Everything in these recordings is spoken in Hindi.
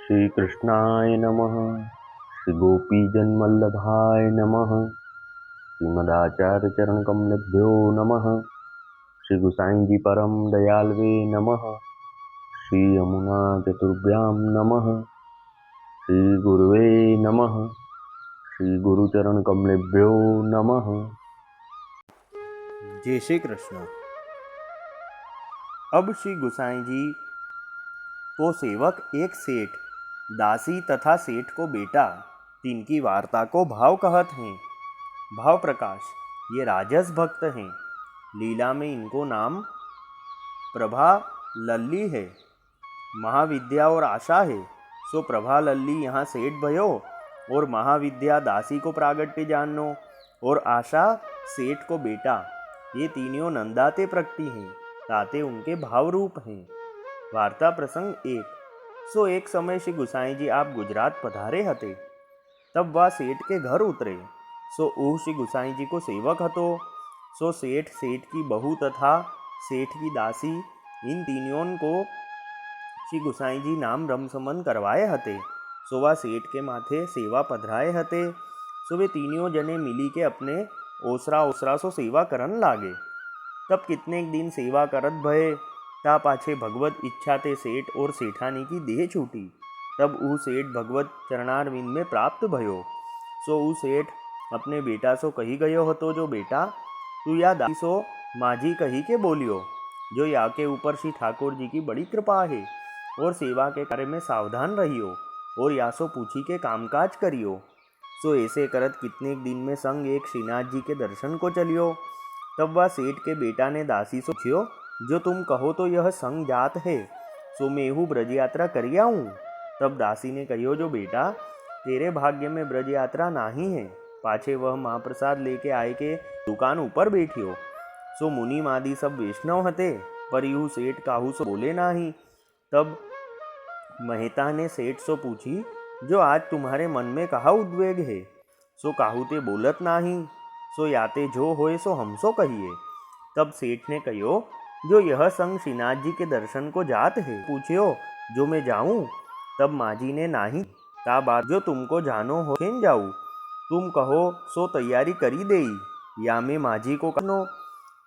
श्री कृष्णाय नमः। श्री गोपीजनवल्लभाय नमः। श्रीमदाचार्य चरण कमलेभ्यो नमः। श्री गुसाई जी परम दयालवे नमः। श्री यमुना चतुर्भ्यां नमः। श्री गुरुवे नमः। श्री गुरुचरण कमलेभ्यो नमः। जय श्री कृष्ण। अब श्री गुसाई जी को सेवक एक सेठ, दासी तथा सेठ को बेटा, तीन की वार्ता को भाव कहत हैं। भाव प्रकाश ये राजस भक्त हैं। लीला में इनको नाम प्रभा लल्ली है। महाविद्या और आशा है। सो प्रभा लल्ली यहाँ सेठ भयो और महाविद्या दासी को प्रागट्य जानो और आशा सेठ को बेटा, ये तीनों नंदाते प्रगति हैं, ताते उनके भाव रूप हैं। वार्ता प्रसंग एक। सो एक समय श्री गुसाई जी आप गुजरात पधारे हते, तब वह सेठ के घर उतरे। सो ऊ श्री गुसाई जी को सेवक हतो। सो सेठ की बहू तथा सेठ की दासी, इन तीनों को श्री गुसाई जी नाम रमसमन करवाए हते। सो वह सेठ के माथे सेवा पधराए हते। सो वे तीनों जने मिली के अपने ओसरा सो सेवा करन लागे। तब कितने दिन सेवा करत भये, ता पाछे भगवत इच्छा ते सेठ और सेठानी की देह छूटी। तब ऊ सेठ भगवत चरणारविंद में प्राप्त भयो। सो ऊ सेठ अपने बेटा सो कही गयो हतो, जो बेटा तू या दासी सो माझी कही के बोलियो, जो या के ऊपर श्री ठाकुर जी की बड़ी कृपा है, और सेवा के कार्य में सावधान रहियो, और या सो पूछी के कामकाज करियो। सो ऐसे करत कितने दिन में संग एक श्रीनाथ जी के दर्शन को चलियो। तब वह सेठ के बेटा ने दासी सो पूछियो, जो तुम कहो तो यह संग जात है, सो मेहू ब्रज यात्रा करी आऊँ। तब दासी ने कहियो, जो बेटा तेरे भाग्य में ब्रज यात्रा नाही है। पाछे वह महाप्रसाद लेके आए के दुकान ऊपर बैठियो। सो मुनि मादी सब वैष्णव हते, पर यूँ सेठ काहू सो बोले नाही। तब मेहता ने सेठ सो पूछी, जो आज तुम्हारे मन में कहा उद्वेग है, सो काहू ते बोलत नाही। सो याते जो होए सो हमसो कहिए। तब सेठ ने कहियो, जो यह संग श्रीनाथ जी के दर्शन को जात है, पूछियो जो मैं जाऊं। तब माजी ने नाही। ता बात जो तुमको जानो हो खेन जाऊं, तुम कहो सो तैयारी करी देई, या मैं माजी को कनो।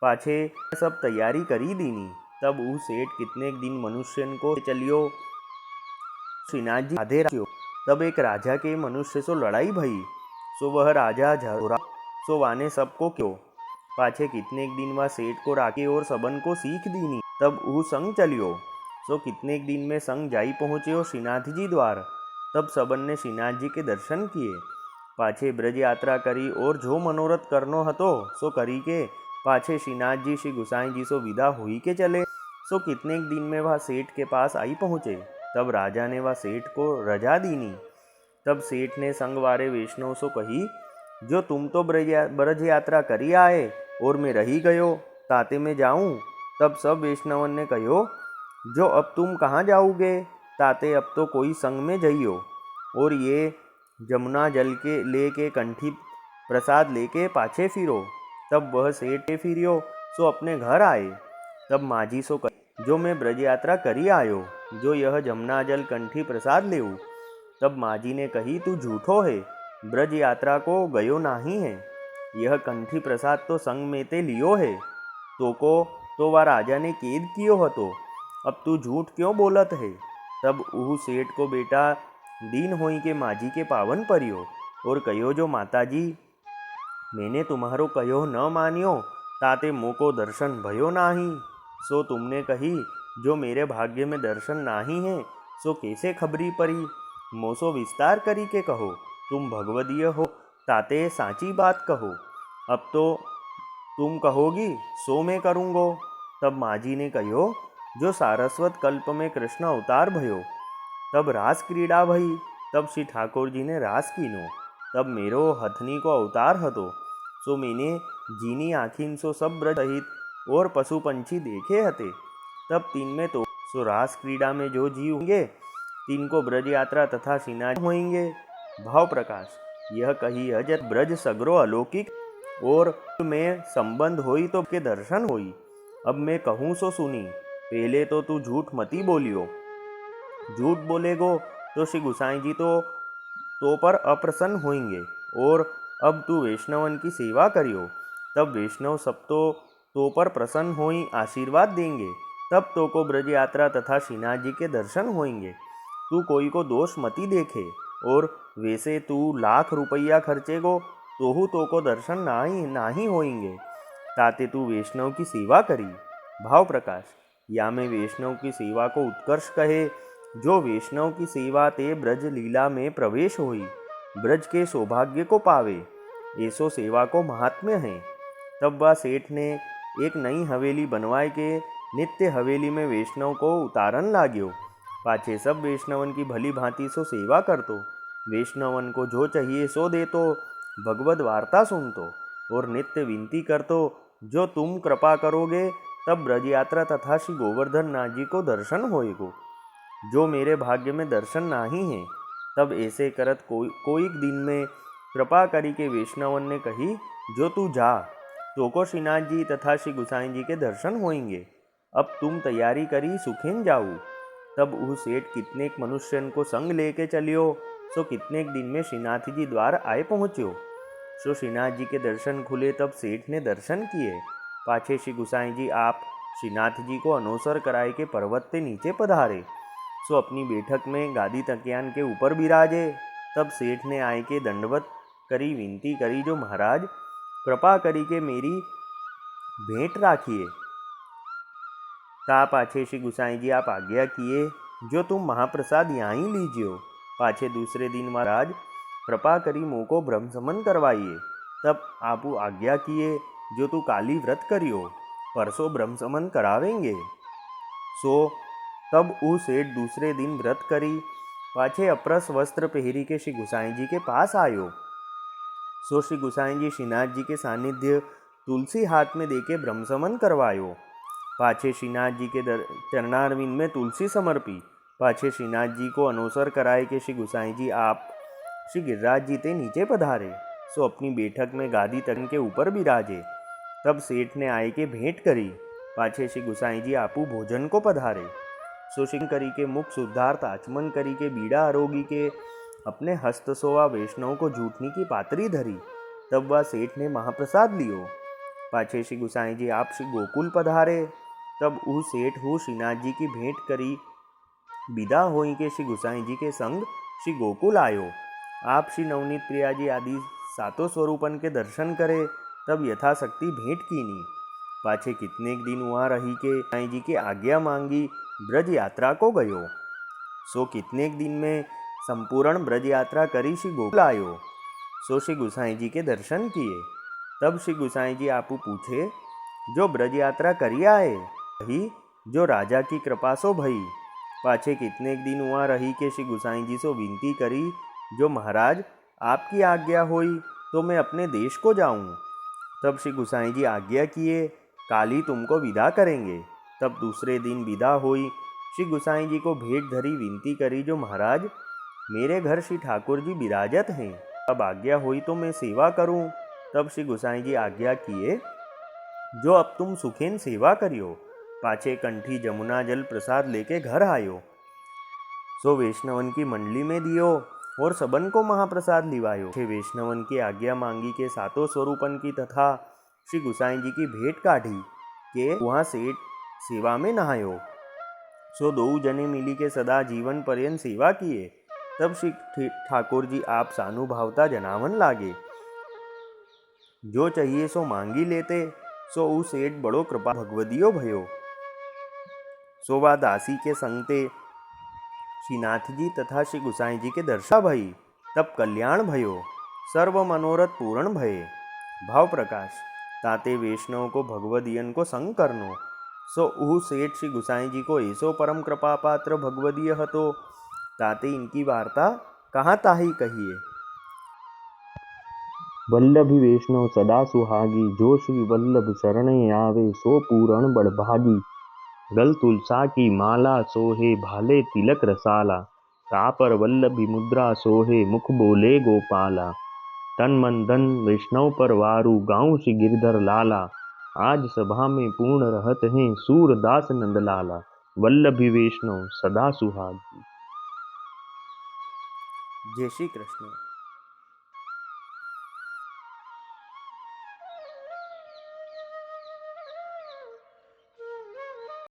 पाछे सब तैयारी करी दीनी। तब ऊ सेठ कितने दिन मनुष्यन को चलियो। श्रीनाथ जी आधे रात्यो। तब एक राजा के मनुष्य सो लड़ाई भई। सो वह राजा झोरा सो वाने सबको क्यों। पाछे कितने दिन वह सेठ को राके और सबन को सीख दीनी। तब ऊ संग चलियो। सो कितने दिन में संग जाई पहुँचियो श्रीनाथ जी द्वार। तब सबन ने श्रीनाथ जी के दर्शन किए। पाछे ब्रज यात्रा करी और जो मनोरथ करनो हतो सो करी के पाछे श्रीनाथ जी श्री गुसाई जी सो विदा हुई के चले। सो कितने दिन में वह सेठ के पास आई पहुँचे। तब राजा ने वह सेठ को रजा दीनी। तब सेठ ने संग वारे वैष्णव सो कही, जो तुम तो ब्रज यात्रा करी आए और मैं रही गयो, ताते में जाऊं। तब सब वैष्णवन ने कहो, जो अब तुम कहाँ जाओगे, ताते अब तो कोई संग में जइयो, और ये जमुना जल के लेके कंठी प्रसाद लेके पाछे फिरो। तब वह सेठ फिरियो सो अपने घर आए। तब माझी सो कही, जो मैं ब्रज यात्रा करी आयो, जो यह जमुना जल कंठी प्रसाद लेऊ। तब माजी ने कही, तू झूठो है, ब्रज यात्रा को गयो नाही है, यह कंठी प्रसाद तो संग में ते लियो है। तो को तो वह राजा ने कैद कियो हतो, अब तू झूठ क्यों बोलत है। तब ऊ सेठ को बेटा दीन होई के माजी के पावन परियो और कहो, जो माताजी मैंने तुम्हारो कहो न मानियो, ताते मोको दर्शन भयो नाही। सो तुमने कही, जो मेरे भाग्य में दर्शन नाही है, सो कैसे खबरी परी। मोसो विस्तार करी के कहो, तुम भगवदीय हो, ताते साची बात कहो। अब तो तुम कहोगी सो मैं करूँगो। तब माजी ने कहो, जो सारस्वत कल्प में कृष्ण अवतार भयो, तब रास क्रीड़ा भई। तब श्री ठाकुर जी ने रास कीनो। तब मेरो हथनी को अवतार हतो, सो मैंने जीनी आँखीन सो सब ब्रज सहित और पशु पंछी देखे हते। तब तीन में तो सो रास क्रीड़ा में जो जीव होंगे, तीन को ब्रज यात्रा तथा श्रीनाथ होंगे। भाव प्रकाश यह कही अजत ब्रज सगरो अलौकिक, और में संबंध होई तो के दर्शन होई। अब मैं कहूँ सो सुनी, पहले तो तू झूठ मती बोलियो। झूठ बोलेगो तो श्री गुसाई जी तो पर अप्रसन्न होंगे और अब तू वैष्णवन की सेवा करियो। तब वैष्णव सब तो पर प्रसन्न होई आशीर्वाद देंगे। तब तो को ब्रज यात्रा तथा श्रीनाथ जी के दर्शन होंगे। तू कोई को दोष मती देखे और वैसे तू लाख रुपया खर्चेगो तो को दर्शन ना ही होंगे। ताते तू वैष्णव की सेवा करी। भाव प्रकाश या में वैष्णव की सेवा को उत्कर्ष कहे। जो वैष्णव की सेवा ते ब्रज लीला में प्रवेश होई ब्रज के सौभाग्य को पावे, ऐसो सेवा को महात्म्य है। तब वह सेठ ने एक नई हवेली बनवाए के नित्य हवेली में वैष्णव को उतारन लाग्यो। पाछे सब वैष्णवन की भली भांति सो सेवा करतो। वैष्णवन को जो चाहिए सो देतो, भगवद वार्ता सुनतो और नित्य विनती करतो, जो तुम कृपा करोगे तब ब्रज यात्रा तथा श्री गोवर्धन नाथ जी को दर्शन होएगो। जो मेरे भाग्य में दर्शन नाही है। तब ऐसे करत कोई दिन में कृपा करी के वैष्णवन ने कही, जो तू जा तो को श्रीनाथ जी तथा श्री गुसाई जी के दर्शन होंगे। अब तुम तैयारी करी सुखेन जाऊ। तब वह सेठ कितनेक मनुष्यन को संग लेके चलियो। सो कितनेक दिन में श्रीनाथ जी द्वार आए पहुँच्यो। सो श्रीनाथ जी के दर्शन खुले। तब सेठ ने दर्शन किए। पाछे श्री गुसाई जी आप श्रीनाथ जी को अनोसर कराए के पर्वत के नीचे पधारे। सो अपनी बैठक में गादी तकियान के ऊपर बिराजे। तब सेठ ने आए के दंडवत करी विनती करी, जो महाराज कृपा करी के मेरी भेंट राखिए। ता पाछे श्री गुसाई जी आप आज्ञा किए, जो तुम महाप्रसाद यहाँ ही लीजियो। पाछे दूसरे दिन महाराज कृपा करी मोको ब्रह्म समन करवाइए। तब आपू आज्ञा किए, जो तू काली व्रत करियो, परसों ब्रह्म समन करावेंगे। सो तब ऊ सेठ दूसरे दिन व्रत करी। पाछे अप्रस वस्त्र पहरी के श्री गुसाई जी के पास आयो। सो श्री गुसाई जी श्रीनाथ जी के सानिध्य तुलसी हाथ में देके ब्रह्म समन करवायो। पाछे श्रीनाथ जी के चरणारविंद में तुलसी समर्पी। पाछे श्रीनाथ जी को अनोसर कराए के श्री गुसाई जी आप श्री गिरिराज जी ते नीचे पधारे। सो अपनी बैठक में गादी तन के ऊपर बिराजे। तब सेठ ने आए के भेंट करी। पाछे श्री गुसाई जी आपू भोजन को पधारे। सो श्री करी के मुख शुद्धार्थ आचमन करी के बीड़ा आरोगी के अपने हस्त सोवा वैष्णव को झूठनी की पातरी धरी। तब वह सेठ ने महाप्रसाद लियो। पाछे श्री गुसाई जी आप श्री गोकुल पधारे। तब ऊ सेठ हु श्रीनाथ जी की भेंट करी विदा होई के श्री गुसाई जी के संग श्री गोकुल आयो। आप श्री नवनीत प्रिया जी आदि सातों स्वरूपन के दर्शन करे। तब यथाशक्ति भेंट कीनी। पाछे कितनेक दिन वहाँ रही के साईं जी की आज्ञा मांगी ब्रज यात्रा को गयो। सो कितनेक दिन में संपूर्ण ब्रज यात्रा करी श्री गोकुल आयो। सो श्री गुसाई जी के दर्शन किए। तब श्री गुसाई जी आपू पूछे, जो ब्रज यात्रा करी आए ही जो राजा की कृपा सो भई। पाछे कितनेक दिन वहाँ रही के श्री गुसाई जी सो विनती करी, जो महाराज आपकी आज्ञा होई तो मैं अपने देश को जाऊं। तब श्री गुसाई जी आज्ञा किए, काल ही तुमको विदा करेंगे। तब दूसरे दिन विदा हुई। श्री गुसाई जी को भेंट धरी विनती करी, जो महाराज मेरे घर श्री ठाकुर जी विराजत हैं। अब आज्ञा हुई तो मैं सेवा करूं। तब श्री गुसाई जी आज्ञा किए, जो अब तुम सुखेन सेवा करियो। पाछे कंठी जमुना जल प्रसाद लेके घर आयो। सो वैष्णवन की मंडली में दियो और सबन को महाप्रसाद लिवायो। वैष्णवन की आज्ञा मांगी के सातों स्वरूपन की तथा श्री गुसाई जी की भेंट काढ़ी के वहाँ सेठ सेवा में नहायो। सो दो जने मिली के सदा जीवन पर्यंत सेवा किए। तब श्री ठाकुर जी आप सानुभावता जनावन लागे, जो चाहिए सो मांगी लेते। सो ऊ सेठ बड़ो कृपा भगवदियो भयो। सो वा दासी के संगते श्रीनाथ जी तथा श्री गुसाई जी के दर्शन भई। तब कल्याण भयो, सर्व मनोरथ पूर्ण भये। भाव प्रकाश ताते वैष्णव को भगवदियन को संग करनो। सो ऊ सेठ श्री गुसाई जी को ऐसो परम कृपा पात्र भगवदीय हतो, ताते इनकी वार्ता कहाँ ताही कहिए। वल्लभी वैष्णव सदा सुहागी, जो श्री वल्लभ शरणे आवे सो पूरण बड़भागी। गल तुलसा की माला सोहे, भाले तिलक रसाला। तापर वल्लभी मुद्रा सोहे, मुख बोले गोपाला। तन मन धन वैष्णव पर वारू, गाँव श्री गिरधर लाला। आज सभा में पूर्ण रहत हैं, सूरदास नंदलाला। वल्लभी वैष्णव सदा सुहागी। जय श्री कृष्ण।